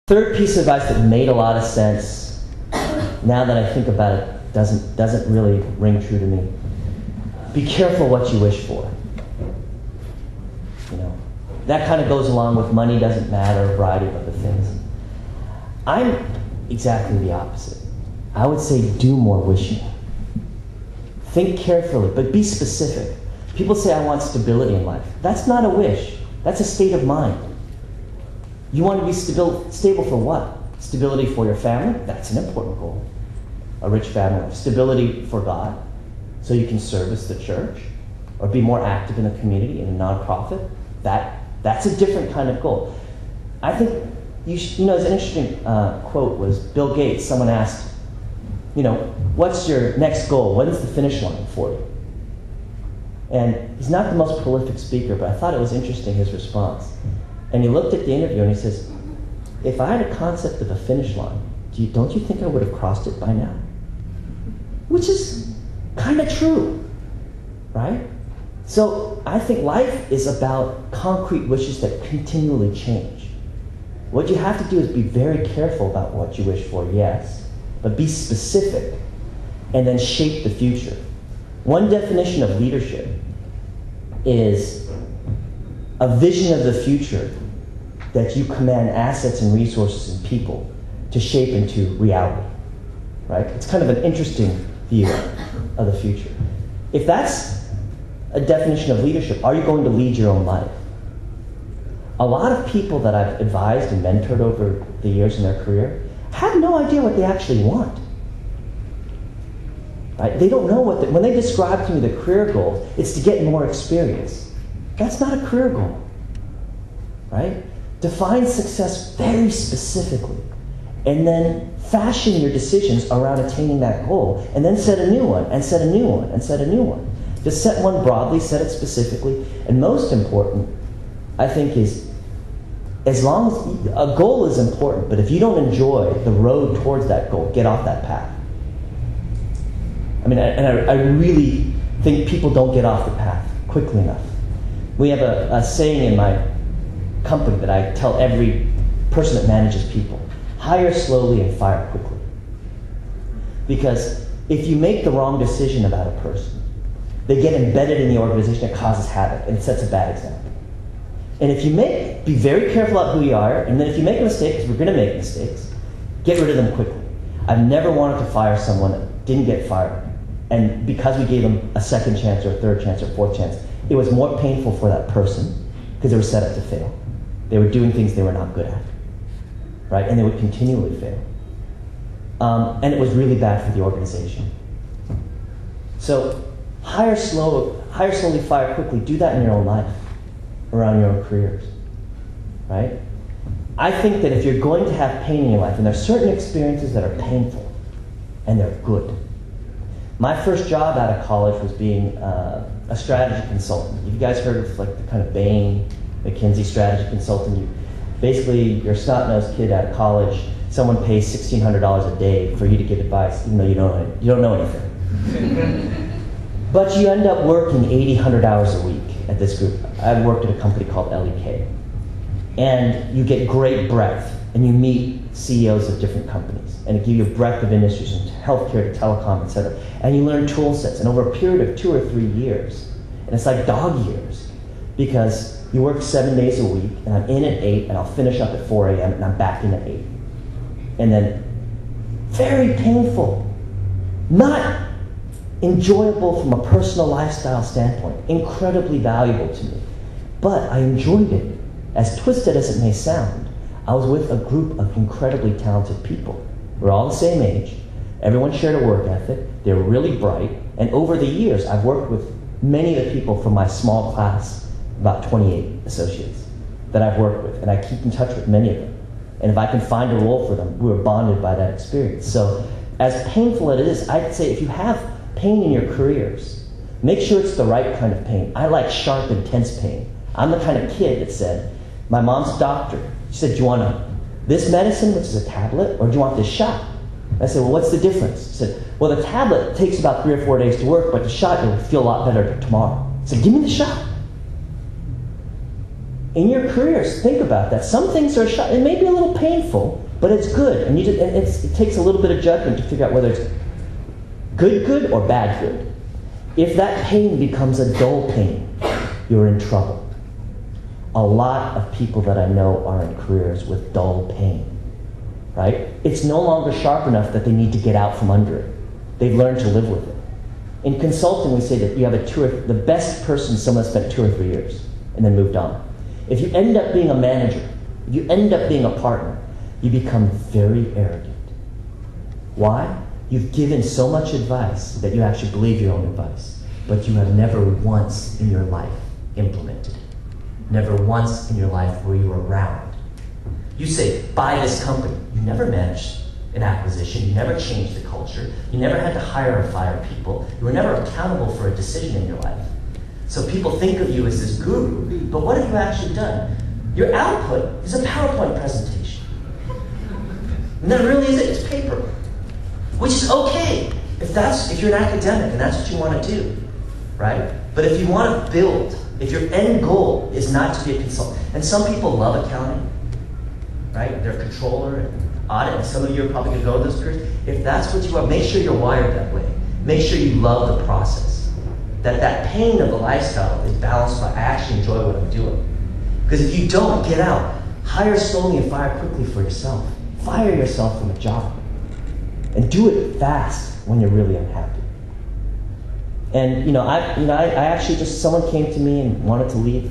Third piece of advice that made a lot of sense, now that I think about it, doesn't really ring true to me. Be careful what you wish for. You know, that kind of goes along with money doesn't matter, a variety of other things. I'm exactly the opposite. I would say do more wishing. Think carefully, but be specific. People say, I want stability in life. That's not a wish. That's a state of mind. You want to be stable for what? Stability for your family? That's an important goal. A rich family. Stability for God, so you can service the church or be more active in the community, in a nonprofit. That's a different kind of goal. I think, it's an interesting quote was Bill Gates. Someone asked, what's your next goal? When's the finish line for you? And he's not the most prolific speaker, but I thought it was interesting, his response. And he looked at the interview and he says, if I had a concept of a finish line, don't you think I would have crossed it by now? Which is kind of true, right? So I think life is about concrete wishes that continually change. What you have to do is be very careful about what you wish for, yes, but be specific and then shape the future. One definition of leadership is a vision of the future that you command assets and resources and people to shape into reality, right? It's kind of an interesting view of the future. If that's a definition of leadership, are you going to lead your own life? A lot of people that I've advised and mentored over the years in their career have no idea what they actually want. Right? They don't know when they describe to me the career goal, it's to get more experience. That's not a career goal, right? Define success very specifically, and then fashion your decisions around attaining that goal, and then set a new one, and set a new one, and set a new one. Just set one broadly, set it specifically, and most important, I think, is as long as a goal is important, but if you don't enjoy the road towards that goal, get off that path. I really think people don't get off the path quickly enough. We have a saying in my company that I tell every person that manages people: hire slowly and fire quickly. Because if you make the wrong decision about a person, they get embedded in the organization, it causes havoc, and it sets a bad example. And if you be very careful about who you are, and then if you make a mistake, because we're going to make mistakes, get rid of them quickly. I've never wanted to fire someone that didn't get fired, and because we gave them a second chance or a third chance or fourth chance, it was more painful for that person because they were set up to fail. They were doing things they were not good at, right? And they would continually fail. And it was really bad for the organization. So hire slowly, fire quickly. Do that in your own life, around your own careers, right? I think that if you're going to have pain in your life, and there are certain experiences that are painful, and they're good. My first job out of college was being a strategy consultant. You guys heard of the kind of Bain, McKinsey strategy consultant? You're a snot-nosed kid out of college. Someone pays $1,600 a day for you to give advice, even though you don't know anything. But you end up working 80, 100 hours a week at this group. I worked at a company called LEK. And you get great breadth, and you meet CEOs of different companies, and it gives you a breadth of industries, from healthcare to telecom, etc. And you learn tool sets, and over a period of 2 or 3 years, and it's like dog years, because you work 7 days a week, and I'm in at 8, and I'll finish up at 4 a.m., and I'm back in at 8. And then, very painful, not enjoyable from a personal lifestyle standpoint, incredibly valuable to me. But I enjoyed it. As twisted as it may sound, I was with a group of incredibly talented people. We're all the same age. Everyone shared a work ethic. They were really bright. And over the years, I've worked with many of the people from my small class, about 28 associates, that I've worked with. And I keep in touch with many of them. And if I can find a role for them, we were bonded by that experience. So as painful as it is, I'd say if you have pain in your careers, make sure it's the right kind of pain. I like sharp, intense pain. I'm the kind of kid that said, my mom's doctor, she said, do you want this medicine, which is a tablet, or do you want this shot? I said, well, what's the difference? She said, well, the tablet takes about 3 or 4 days to work, but the shot, you'll feel a lot better tomorrow. I said, give me the shot. in your careers, think about that. Some things are it may be a little painful, but it's good. And it takes a little bit of judgment to figure out whether it's good or bad good. If that pain becomes a dull pain, you're in trouble. A lot of people that I know are in careers with dull pain, right? It's no longer sharp enough that they need to get out from under it. They've learned to live with it. In consulting, we say that you have the best person, someone spent 2 or 3 years and then moved on. If you end up being a manager, if you end up being a partner, you become very arrogant. Why? You've given so much advice that you actually believe your own advice, but you have never once in your life implemented it. Never once in your life were you around. You say, buy this company. You never managed an acquisition. You never changed the culture. You never had to hire or fire people. You were never accountable for a decision in your life. So people think of you as this guru, but what have you actually done? Your output is a PowerPoint presentation. And that really is it. It's paper. Which is okay if you're an academic and that's what you want to do, right? But if you want to build, if your end goal is not to be a consultant, and some people love accounting, right? They're a controller and audit, and some of you are probably going to go to those careers. If that's what you are, make sure you're wired that way. Make sure you love the process. That pain of the lifestyle is balanced by I actually enjoy what I'm doing. Because if you don't, get out. Hire slowly and fire quickly for yourself. Fire yourself from a job. And do it fast when you're really unhappy. And I actually someone came to me and wanted to leave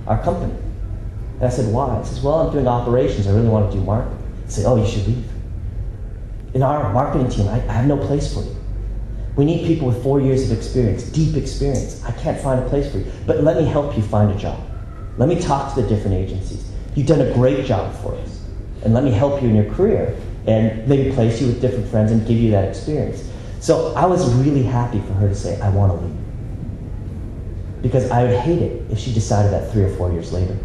our company. And I said, why? He says, well, I'm doing operations. I really want to do marketing. I say, oh, you should leave. In our marketing team, I have no place for you. We need people with 4 years of experience, deep experience. I can't find a place for you. But let me help you find a job. Let me talk to the different agencies. You've done a great job for us. And let me help you in your career and maybe place you with different friends and give you that experience. So I was really happy for her to say, I want to leave. Because I would hate it if she decided that 3 or 4 years later.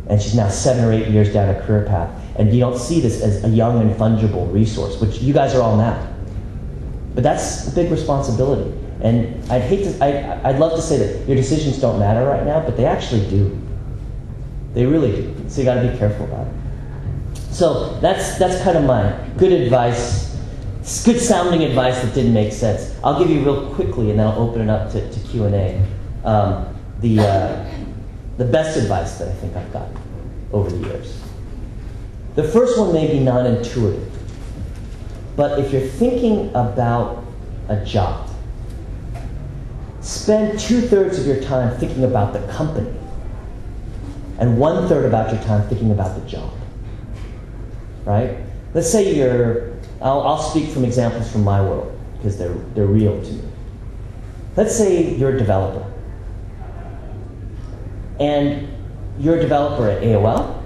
And she's now 7 or 8 years down a career path. And you don't see this as a young and fungible resource, which you guys are all now. But that's a big responsibility. And I'd love to say that your decisions don't matter right now, but they actually do. They really do. So you got to be careful about it. So that's kind of my good advice, good sounding advice that didn't make sense. I'll give you real quickly, and then I'll open it up to Q&A. The best advice that I think I've gotten over the years. The first one may be non-intuitive, but if you're thinking about a job, spend 2/3 of your time thinking about the company, and 1/3 about your time thinking about the job. Right? Let's say I'll speak from examples from my world, because they're real to me. Let's say you're a developer. And you're a developer at AOL,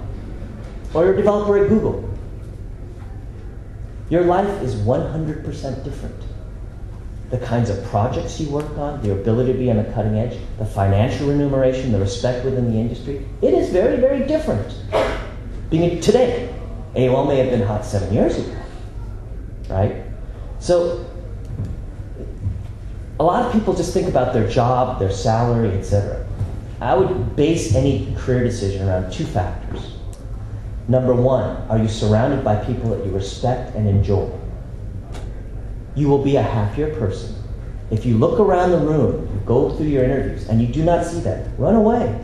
or you're a developer at Google. Your life is 100% different. The kinds of projects you work on, the ability to be on the cutting edge, the financial remuneration, the respect within the industry, it is very, very different. Being today, AOL may have been hot 7 years ago, right? So, a lot of people just think about their job, their salary, etc. I would base any career decision around 2 factors. Number 1, are you surrounded by people that you respect and enjoy? You will be a happier person. If you look around the room, you go through your interviews, and you do not see that, run away.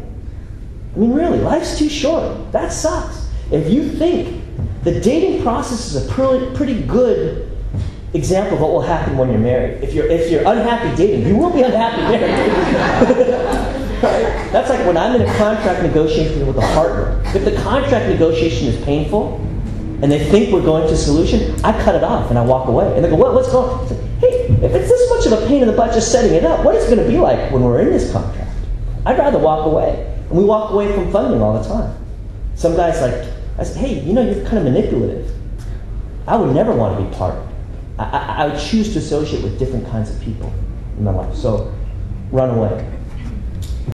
I mean, really, life's too short. That sucks. If you think the dating process is a pretty good example of what will happen when you're married. If you're unhappy dating, you will be unhappy married. Right? That's like when I'm in a contract negotiation with a partner. If the contract negotiation is painful, and they think we're going to a solution, I cut it off and I walk away. And they go, what's going on? I say, hey, if it's this much of a pain in the butt just setting it up, what is it going to be like when we're in this contract? I'd rather walk away. And we walk away from funding all the time. Some guy's like, I said, hey, you're kind of manipulative. I would never want to be part. I would choose to associate with different kinds of people in my life. So run away.